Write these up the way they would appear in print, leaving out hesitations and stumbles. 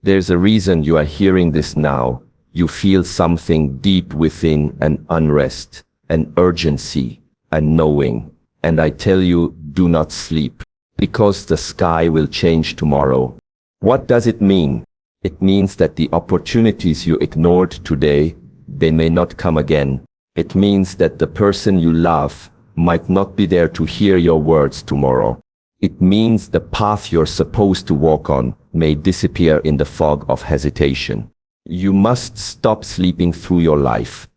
There's a reason you are hearing this now. You feel something deep within, an unrest, an urgency, a knowing. And I tell you, do not sleep, because the sky will change tomorrow. What does it mean? It means that the opportunities you ignored today, they may not come again. It means that the person you love might not be there to hear your words tomorrow. It means the path you're supposed to walk on may disappear in the fog of hesitation. You must stop sleeping through your life.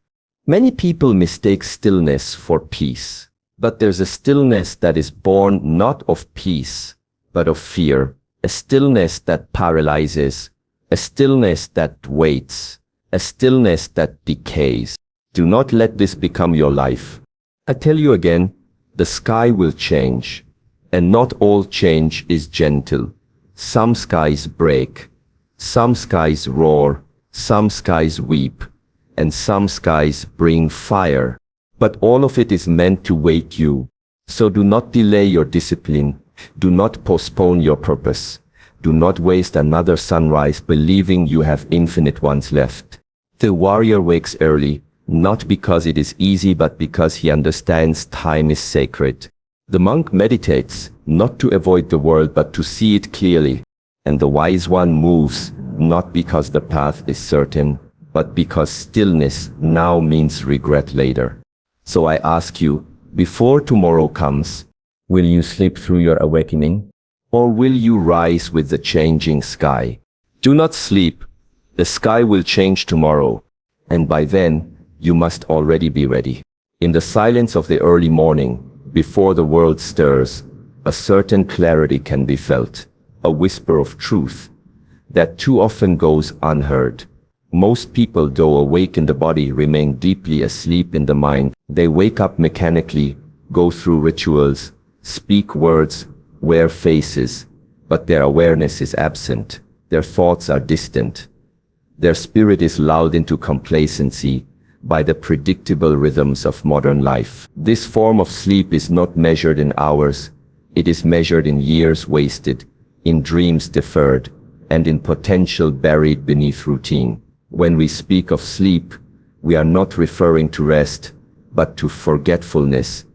Many people mistake stillness for peace, but there's a stillness that is born not of peace, but of fear, a stillness that paralyzes, a stillness that waits, a stillness that decays. Do not let this become your life. I tell you again, the sky will change, and not all change is gentle. Some skies break, some skies roar, some skies weep, and some skies bring fire. But all of it is meant to wake you. So do not delay your discipline. Do not postpone your purpose. Do not waste another sunrise believing you have infinite ones left. The warrior wakes early, not because it is easy, but because he understands time is sacred. The monk meditates, not to avoid the world, but to see it clearly. And the wise one moves, not because the path is certain, but because stillness now means regret later. So I ask you, before tomorrow comes, will you sleep through your awakening? Or will you rise with the changing sky? Do not sleep. The sky will change tomorrow. And by then, you must already be ready. In the silence of the early morning, before the world stirs, a certain clarity can be felt, a whisper of truth that too often goes unheard. Most people, though awake in the body, remain deeply asleep in the mind. They wake up mechanically, go through rituals, speak words, wear faces, but their awareness is absent. Their thoughts are distant. Their spirit is lulled into complacency by the predictable rhythms of modern life. This form of sleep is not measured in hours. It is measured in years wasted, in dreams deferred, and in potential buried beneath routine. When we speak of sleep, we are not referring to rest, but to forgetfulness,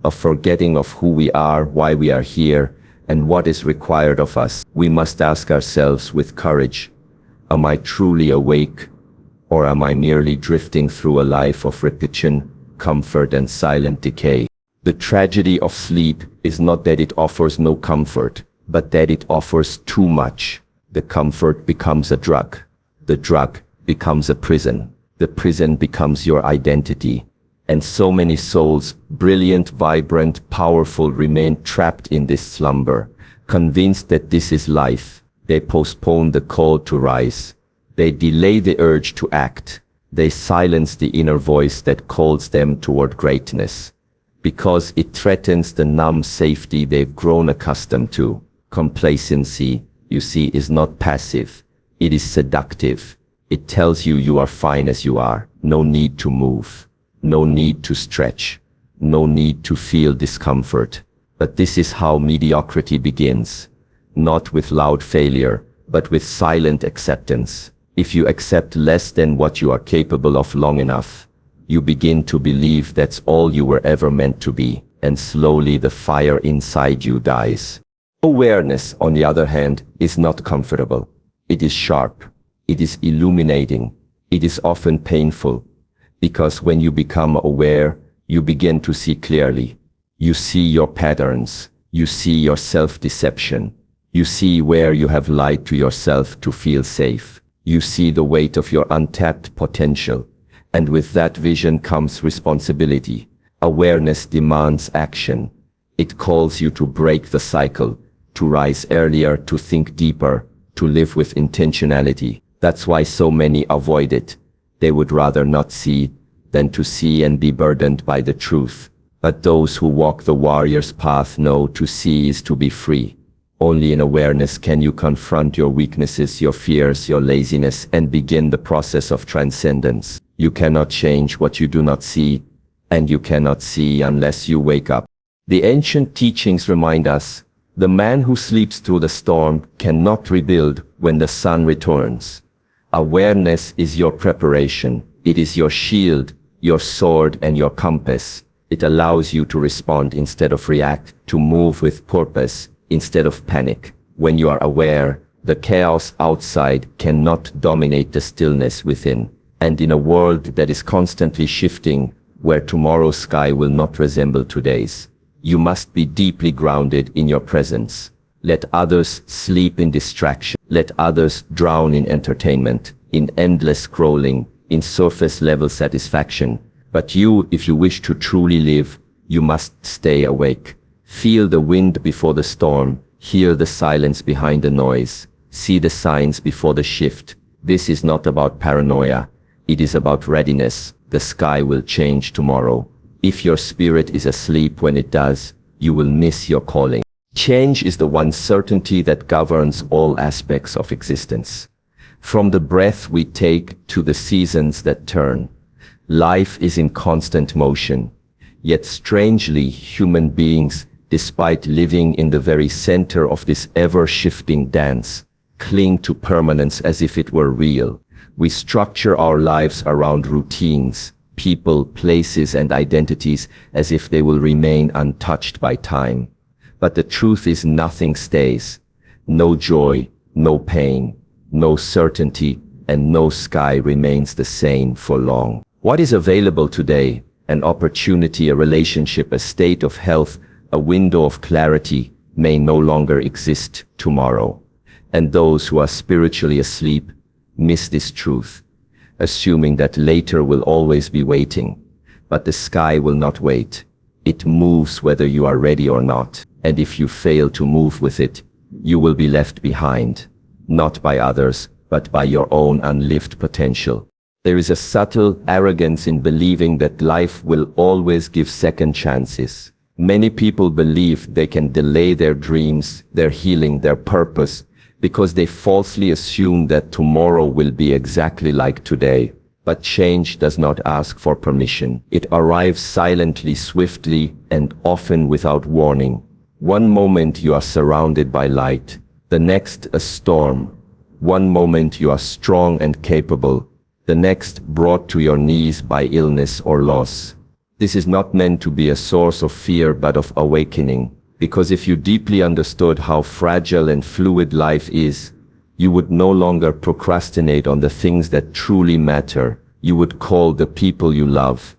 a forgetting of who we are, why we are here, and what is required of us. We must ask ourselves with courage, am I truly awake, or am I merely drifting through a life of repetition, comfort, and silent decay? The tragedy of sleep is not that it offers no comfort, but that it offers too much. The comfort becomes a drug. The drug becomes a prison. The prison becomes your identity. And so many souls, brilliant, vibrant, powerful, remain trapped in this slumber, convinced that this is life. They postpone the call to rise. They delay the urge to act. They silence the inner voice that calls them toward greatness, because it threatens the numb safety they've grown accustomed to. Complacency, you see, is not passive. It is seductive. It tells you you are fine as you are. No need to move. No need to stretch. No need to feel discomfort. But this is how mediocrity begins. Not with loud failure, but with silent acceptance. If you accept less than what you are capable of long enough, you begin to believe that's all you were ever meant to be, and slowly the fire inside you dies. Awareness, on the other hand, is not comfortable. It is sharp. It is illuminating. It is often painful, because when you become aware, you begin to see clearly. You see your patterns. You see your self-deception. You see where you have lied to yourself to feel safe. You see the weight of your untapped potential. And with that vision comes responsibility. Awareness demands action. It calls you to break the cycle, to rise earlier, to think deeper, to live with intentionality. That's why so many avoid it. They would rather not see than to see and be burdened by the truth. But those who walk the warrior's path know to see is to be free. Only in awareness can you confront your weaknesses, your fears, your laziness, and begin the process of transcendence. You cannot change what you do not see, and you cannot see unless you wake up. The ancient teachings remind us, The man who sleeps through the storm cannot rebuild when the sun returns. Awareness is your preparation. It is your shield, your sword, and your compass. It allows you to respond instead of react, to move with purpose instead of panic. When you are aware, the chaos outside cannot dominate the stillness within. And in a world that is constantly shifting, where tomorrow's sky will not resemble today's, you must be deeply grounded in your presence. Let others sleep in distraction. Let others drown in entertainment, in endless scrolling, in surface-level satisfaction. But you, if you wish to truly live, you must stay awake. Feel the wind before the storm. Hear the silence behind the noise. See the signs before the shift. This is not about paranoia. It is about readiness. The sky will change tomorrow. If your spirit is asleep when it does, you will miss your calling. Change is the one certainty that governs all aspects of existence. From the breath we take to the seasons that turn, life is in constant motion. Yet strangely, human beings, despite living in the very center of this ever-shifting dance, cling to permanence as if it were real. We structure our lives around routines, people, places, and identities as if they will remain untouched by time. But the truth is nothing stays. No joy, no pain, no certainty, and no sky remains the same for long. What is available today, an opportunity, a relationship, a state of health, a window of clarity, may no longer exist tomorrow. And those who are spiritually asleep miss this truth, assuming that later will always be waiting. But the sky will not wait. It moves whether you are ready or not. And if you fail to move with it, you will be left behind, not by others, but by your own unlived potential. There is a subtle arrogance in believing that life will always give second chances. Many people believe they can delay their dreams, their healing, their purpose, because they falsely assume that tomorrow will be exactly like today. But change does not ask for permission. It arrives silently, swiftly, and often without warning. One moment you are surrounded by light, the next a storm. One moment you are strong and capable, the next brought to your knees by illness or loss. This is not meant to be a source of fear but of awakening, because if you deeply understood how fragile and fluid life is, you would no longer procrastinate on the things that truly matter. You would call the people you love.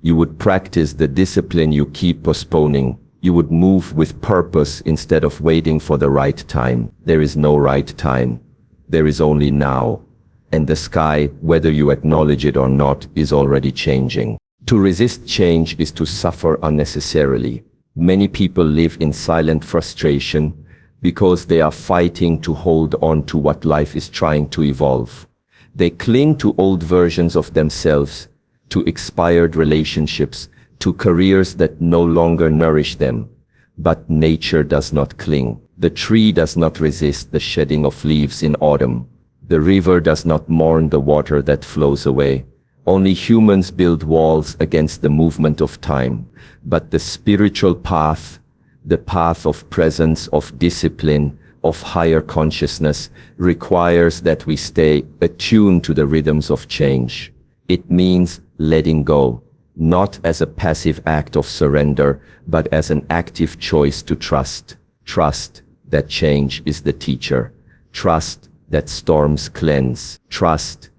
You would practice the discipline you keep postponing. You would move with purpose instead of waiting for the right time. There is no right time. There is only now. And the sky, whether you acknowledge it or not, is already changing. To resist change is to suffer unnecessarily. Many people live in silent frustration because they are fighting to hold on to what life is trying to evolve. They cling to old versions of themselves, to expired relationships, to careers that no longer nourish them. But nature does not cling. The tree does not resist the shedding of leaves in autumn. The river does not mourn the water that flows away. Only humans build walls against the movement of time. But the spiritual path, the path of presence, of discipline, of higher consciousness, requires that we stay attuned to the rhythms of change. It means letting go, not as a passive act of surrender, but as an active choice to trust. Trust that change is the teacher. Trust that storms cleanse. Trust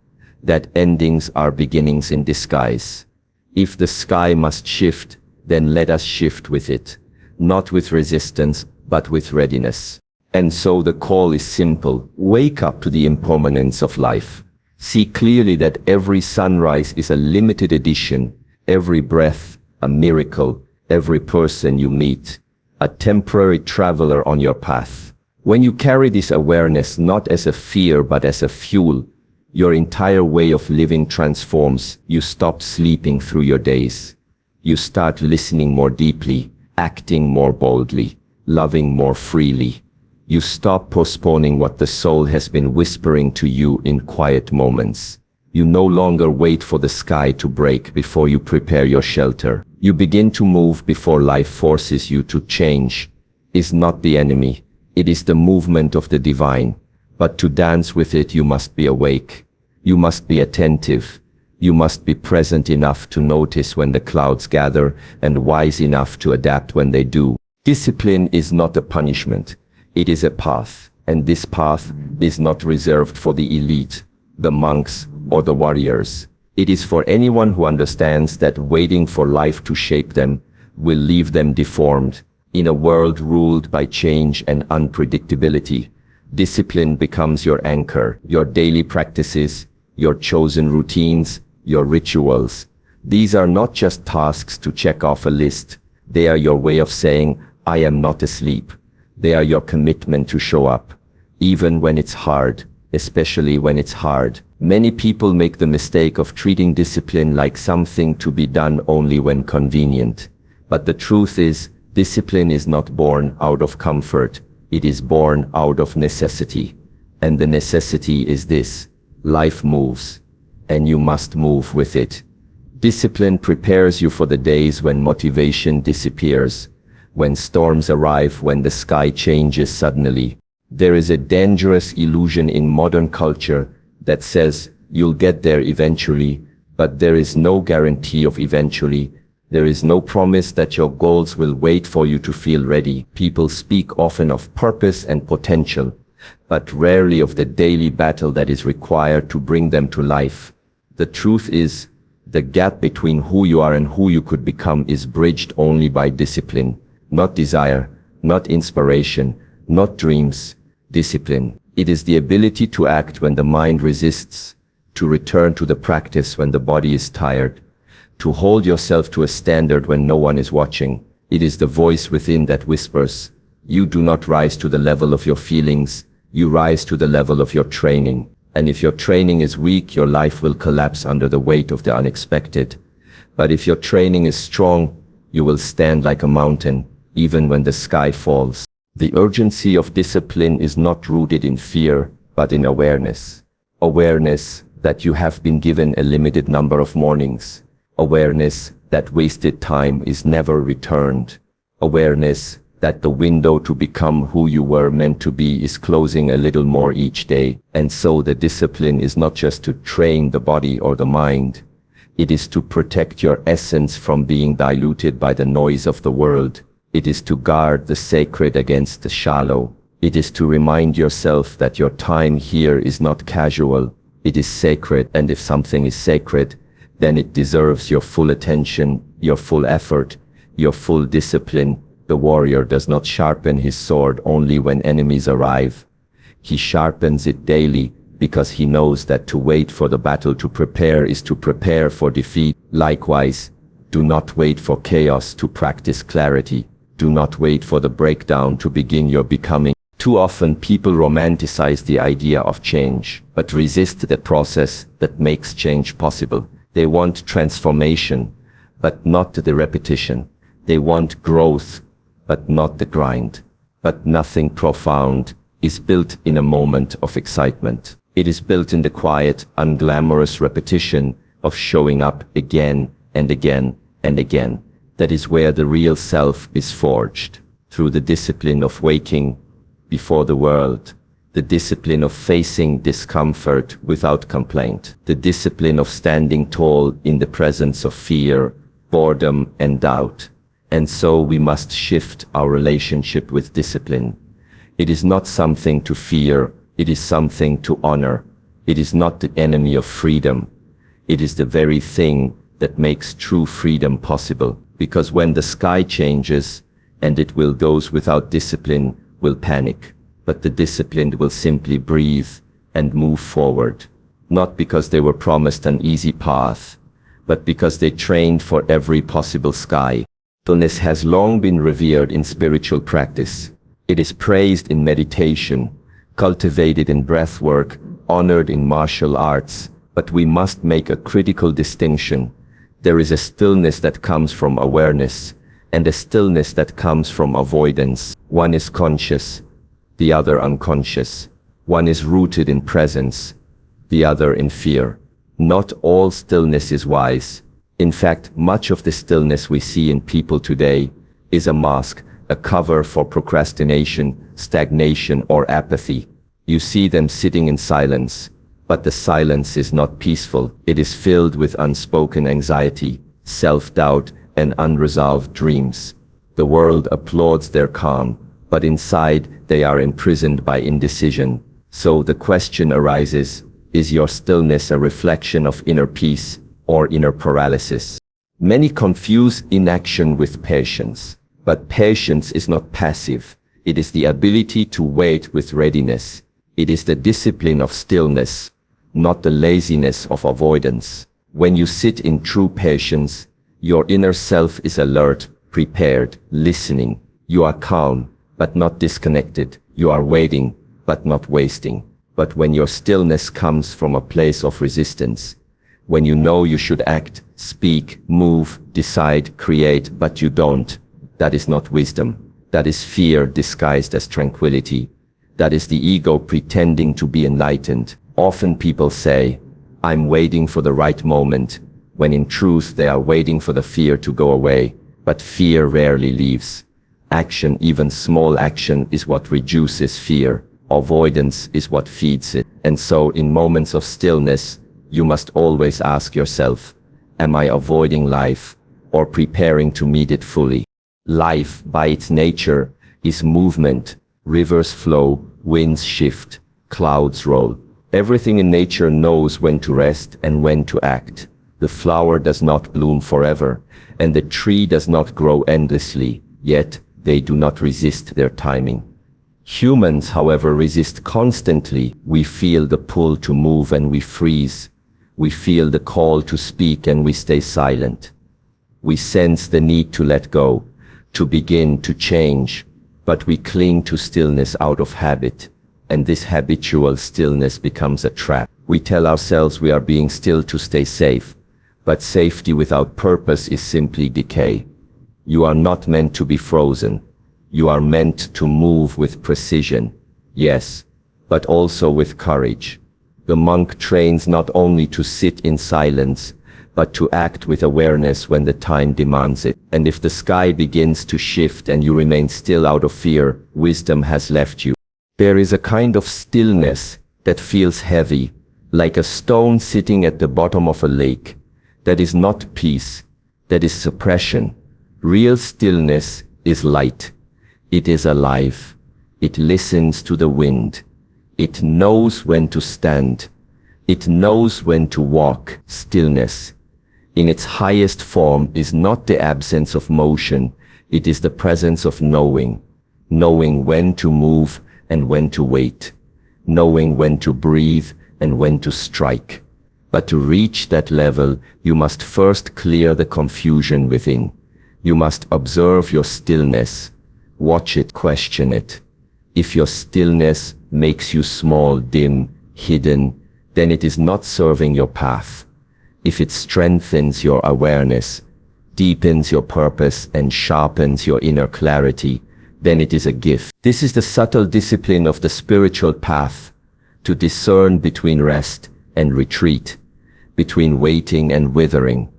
that endings are beginnings in disguise. If the sky must shift, then let us shift with it, not with resistance, but with readiness. And so the call is simple. Wake up to the impermanence of life. See clearly that every sunrise is a limited edition, every breath a miracle, every person you meet a temporary traveler on your path. When you carry this awareness not as a fear but as a fuel, your entire way of living transforms. You stop sleeping through your days. You start listening more deeply, acting more boldly, loving more freely. You stop postponing what the soul has been whispering to you in quiet moments. You no longer wait for the sky to break before you prepare your shelter. You begin to move before life forces you to change. is not the enemy. It is the movement of the divine. But to dance with it, you must be awake. You must be attentive. You must be present enough to notice when the clouds gather and wise enough to adapt when they do. Discipline is not a punishment. It is a path. And this path is not reserved for the elite, the monks, or the warriors. It is for anyone who understands that waiting for life to shape them will leave them deformed. In a world ruled by change and unpredictability, discipline becomes your anchor, your daily practices, your chosen routines, your rituals. These are not just tasks to check off a list. They are your way of saying, I am not asleep. They are your commitment to show up, even when it's hard, especially when it's hard. Many people make the mistake of treating discipline like something to be done only when convenient. But the truth is, discipline is not born out of comfort. It is born out of necessity. And the necessity is this: life moves, and you must move with it. Discipline prepares you for the days when motivation disappears, when storms arrive, when the sky changes suddenly. There is a dangerous illusion in modern culture that says you'll get there eventually, but there is no guarantee of eventually. There is no promise that your goals will wait for you to feel ready. People speak often of purpose and potential, but rarely of the daily battle that is required to bring them to life. The truth is, the gap between who you are and who you could become is bridged only by discipline, not desire, not inspiration, not dreams. Discipline. It is the ability to act when the mind resists, to return to the practice when the body is tired, to hold yourself to a standard when no one is watching. It is the voice within that whispers, you do not rise to the level of your feelings, you rise to the level of your training. And if your training is weak, your life will collapse under the weight of the unexpected. But if your training is strong, you will stand like a mountain, even when the sky falls. The urgency of discipline is not rooted in fear, but in awareness. Awareness that you have been given a limited number of mornings. Awareness that wasted time is never returned. Awareness that the window to become who you were meant to be is closing a little more each day. And so the discipline is not just to train the body or the mind. It is to protect your essence from being diluted by the noise of the world. It is to guard the sacred against the shallow. It is to remind yourself that your time here is not casual. It is sacred, and if something is sacred, then it deserves your full attention, your full effort, your full discipline. The warrior does not sharpen his sword only when enemies arrive. He sharpens it daily because he knows that to wait for the battle to prepare is to prepare for defeat. Likewise, do not wait for chaos to practice clarity. Do not wait for the breakdown to begin your becoming. Too often people romanticize the idea of change, but resist the process that makes change possible. They want transformation, but not the repetition. They want growth, but not the grind. But nothing profound is built in a moment of excitement. It is built in the quiet, unglamorous repetition of showing up again and again and again. That is where the real self is forged, through the discipline of waking before the world, the discipline of facing discomfort without complaint, the discipline of standing tall in the presence of fear, boredom, and doubt. And so we must shift our relationship with discipline. It is not something to fear, it is something to honor. It is not the enemy of freedom. It is the very thing that makes true freedom possible. Because when the sky changes, and it will, those without discipline will panic. But the disciplined will simply breathe and move forward. Not because they were promised an easy path, but because they trained for every possible sky. Stillness has long been revered in spiritual practice. It is praised in meditation, cultivated in breathwork, honored in martial arts. But we must make a critical distinction. There is a stillness that comes from awareness, and a stillness that comes from avoidance. One is conscious, the other unconscious. One is rooted in presence, the other in fear. Not all stillness is wise. In fact, much of the stillness we see in people today is a mask a cover for procrastination, stagnation, or apathy. You see them sitting in silence, but the silence is not peaceful. It is filled with unspoken anxiety, self-doubt, and unresolved dreams. The world applauds their calm, but inside they are imprisoned by indecision. So the question arises, is your stillness a reflection of inner peace or inner paralysis? Many confuse inaction with patience, but patience is not passive. It is the ability to wait with readiness. It is the discipline of stillness, not the laziness of avoidance. When you sit in true patience, your inner self is alert, prepared, listening. You are calm, but not disconnected. You are waiting, but not wasting. But when your stillness comes from a place of resistance, when you know you should act, speak, move, decide, create, but you don't, that is not wisdom. That is fear disguised as tranquility. That is the ego pretending to be enlightened. Often people say, I'm waiting for the right moment, when in truth they are waiting for the fear to go away. But fear rarely leaves. Action, even small action, is what reduces fear. Avoidance is what feeds it. And so in moments of stillness, you must always ask yourself, am I avoiding life or preparing to meet it fully? Life, by its nature, is movement. Rivers flow, winds shift, clouds roll. Everything in nature knows when to rest and when to act. The flower does not bloom forever, and the tree does not grow endlessly, yet they do not resist their timing. Humans, however, resist constantly. We feel the pull to move and we freeze. We feel the call to speak and we stay silent. We sense the need to let go, to begin, to change, but we cling to stillness out of habit, and this habitual stillness becomes a trap. We tell ourselves we are being still to stay safe, but safety without purpose is simply decay. You are not meant to be frozen. You are meant to move with precision, yes, but also with courage. The monk trains not only to sit in silence, but to act with awareness when the time demands it. And if the sky begins to shift and you remain still out of fear, wisdom has left you. There is a kind of stillness that feels heavy, like a stone sitting at the bottom of a lake. That is not peace, that is suppression. Real stillness is light. It is alive. It listens to the wind. It knows when to stand. It knows when to walk. Stillness, in its highest form, is not the absence of motion. It is the presence of knowing. Knowing when to move and when to wait. Knowing when to breathe and when to strike. But to reach that level, you must first clear the confusion within. You must observe your stillness. Watch it, question it. If your stillness makes you small, dim, hidden, then it is not serving your path. If it strengthens your awareness, deepens your purpose, and sharpens your inner clarity, then it is a gift. This is the subtle discipline of the spiritual path, to discern between rest and retreat, between waiting and withering.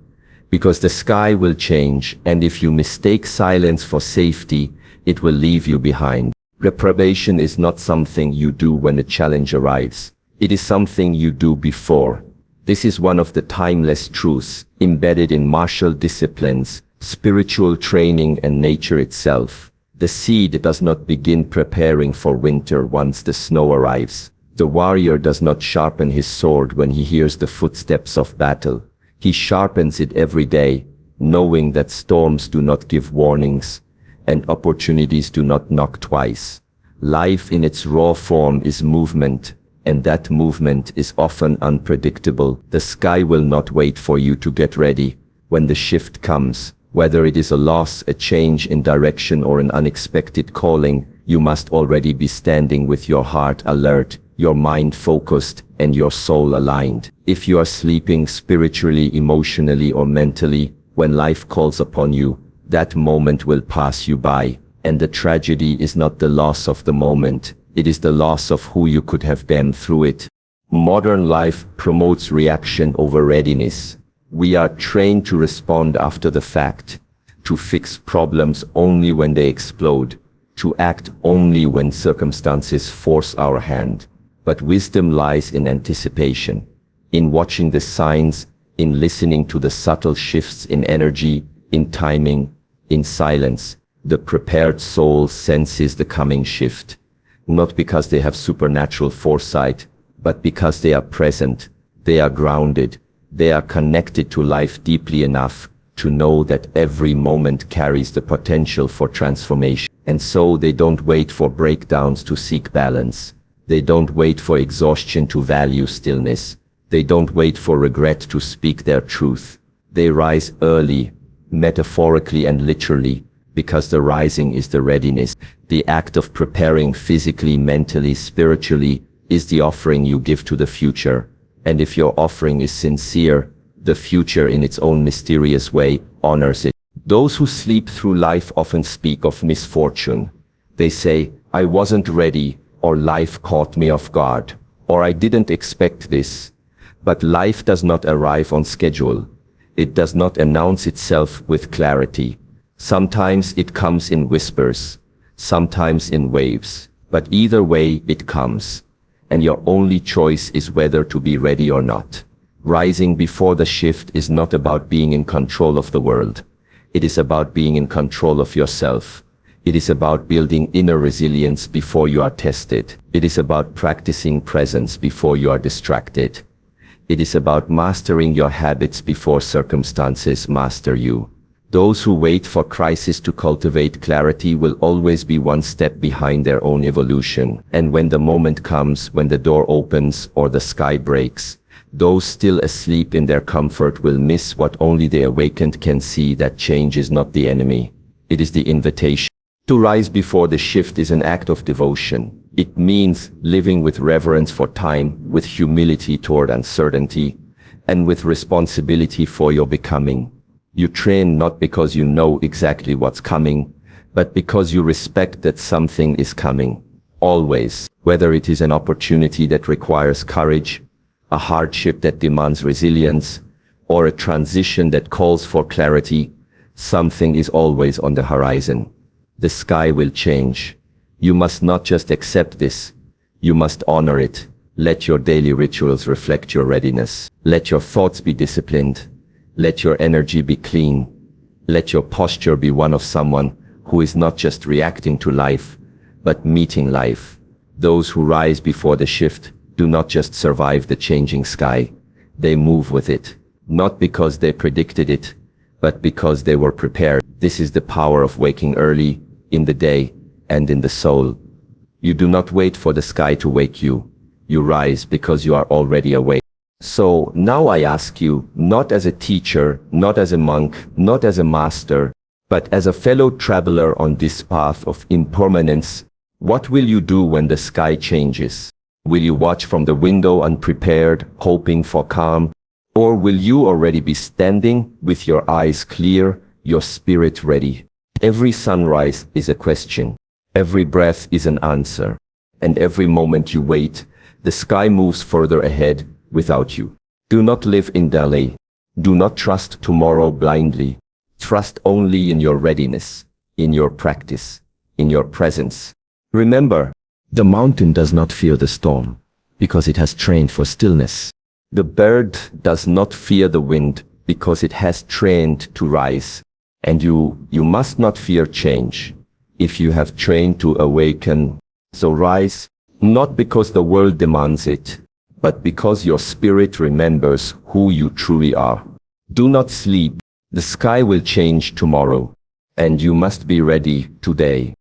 Because the sky will change, and if you mistake silence for safety, it will leave you behind. Reprobation is not something you do when a challenge arrives. It is something you do before. This is one of the timeless truths embedded in martial disciplines, spiritual training, and nature itself. The seed does not begin preparing for winter once the snow arrives. The warrior does not sharpen his sword when he hears the footsteps of battle. He sharpens it every day, knowing that storms do not give warnings, and opportunities do not knock twice. Life in its raw form is movement, and that movement is often unpredictable. The sky will not wait for you to get ready. When the shift comes, whether it is a loss, a change in direction, or an unexpected calling, you must already be standing with your heart alert, your mind focused, and your soul aligned. If you are sleeping spiritually, emotionally, or mentally, when life calls upon you, that moment will pass you by. And the tragedy is not the loss of the moment, it is the loss of who you could have been through it. Modern life promotes reaction over readiness. We are trained to respond after the fact, to fix problems only when they explode, to act only when circumstances force our hand. But wisdom lies in anticipation, in watching the signs, in listening to the subtle shifts in energy, in timing, in silence. The prepared soul senses the coming shift, not because they have supernatural foresight, but because they are present, they are grounded, they are connected to life deeply enough to know that every moment carries the potential for transformation. And so they don't wait for breakdowns to seek balance. They don't wait for exhaustion to value stillness. They don't wait for regret to speak their truth. They rise early, metaphorically and literally, because the rising is the readiness. The act of preparing physically, mentally, spiritually is the offering you give to the future. And if your offering is sincere, the future in its own mysterious way honors it. Those who sleep through life often speak of misfortune. They say, I wasn't ready, or life caught me off guard, or I didn't expect this. But life does not arrive on schedule. It does not announce itself with clarity. Sometimes it comes in whispers, sometimes in waves, but either way it comes. And your only choice is whether to be ready or not. Rising before the shift is not about being in control of the world. It is about being in control of yourself. It is about building inner resilience before you are tested. It is about practicing presence before you are distracted. It is about mastering your habits before circumstances master you. Those who wait for crisis to cultivate clarity will always be one step behind their own evolution. And when the moment comes, when the door opens or the sky breaks, those still asleep in their comfort will miss what only the awakened can see, that change is not the enemy. It is the invitation. To rise before the shift is an act of devotion. It means living with reverence for time, with humility toward uncertainty, and with responsibility for your becoming. You train not because you know exactly what's coming, but because you respect that something is coming. Always, whether it is an opportunity that requires courage, a hardship that demands resilience, or a transition that calls for clarity, something is always on the horizon. The sky will change. You must not just accept this, you must honor it. Let your daily rituals reflect your readiness. Let your thoughts be disciplined. Let your energy be clean. Let your posture be one of someone who is not just reacting to life, but meeting life. Those who rise before the shift do not just survive the changing sky. They move with it, not because they predicted it, but because they were prepared. This is the power of waking early, in the day, and in the soul. You do not wait for the sky to wake you. You rise because you are already awake. So now I ask you, not as a teacher, not as a monk, not as a master, but as a fellow traveler on this path of impermanence, what will you do when the sky changes? Will you watch from the window unprepared, hoping for calm? Or will you already be standing with your eyes clear, your spirit ready? Every sunrise is a question. Every breath is an answer. And every moment you wait, the sky moves further ahead without you. Do not live in delay. Do not trust tomorrow blindly. Trust only in your readiness, in your practice, in your presence. Remember, the mountain does not fear the storm, because it has trained for stillness. The bird does not fear the wind, because it has trained to rise. And you must not fear change, if you have trained to awaken. So rise, not because the world demands it, but because your spirit remembers who you truly are. Do not sleep. The sky will change tomorrow, and you must be ready today.